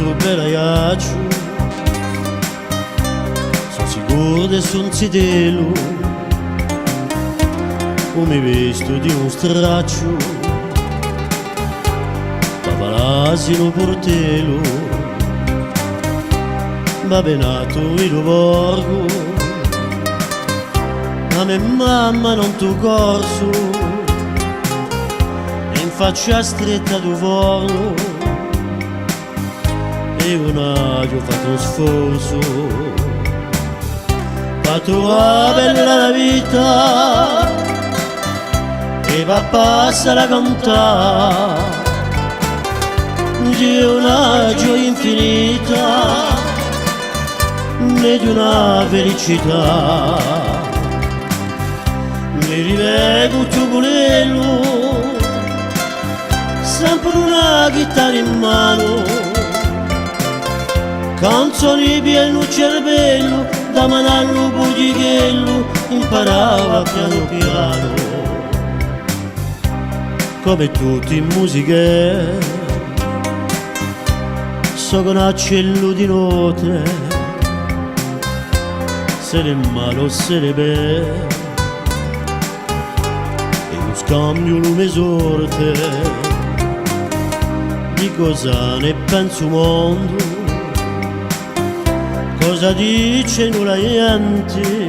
questo belaiaccio, sono sicuro che sono zitello, o mi vesto di un straccio, l'asino portelo, ma benato il borgo, a me mamma non tu corso, e in faccia stretta tu forno, e una gli ho fatto un sforzo, fatto la bella la vita, e va passa la contà, di una gioia infinita, né di una felicità. Mi rivedo tuo bolello, sempre una chitarra in mano, canzoni pieno il cervello, da manarlo budighello, imparava piano piano, come tutti in musiche. So con accello di note, se ne malo se ne beve, e lo scambio lume sorte, di cosa ne penso mondo, cosa dice nulla niente,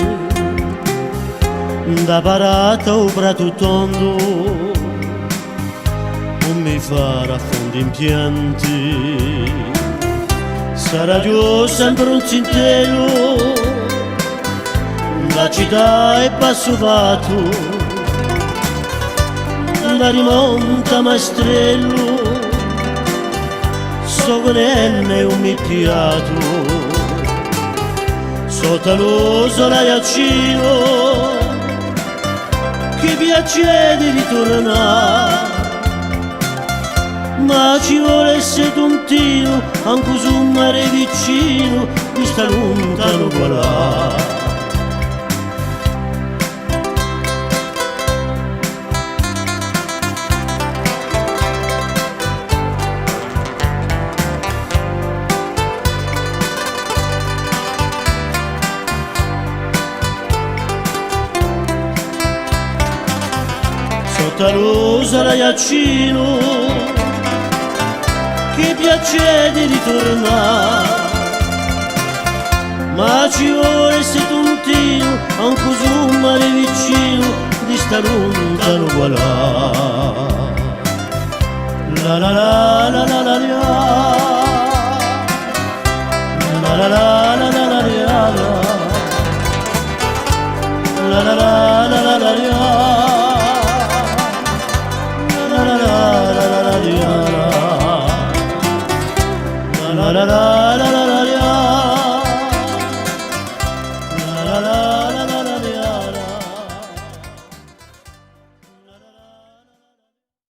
da parata o prato tondo, non mi farà fondi in pianti. Sarà Dio sempre un zintello, la città è passo fatto, la rimonta maestrello, so con enne un mittiato, sotto l'uso ragazzino, che piace di ritornare. Ma ci volesse tontino, anche su un mare vicino, mi sta lontano qua. Sotto l'uso ragazzino, che piace di ritornare, ma ci volesse tontino, anche su un mare vicino, di sta lontano qua là. La la la la la la la.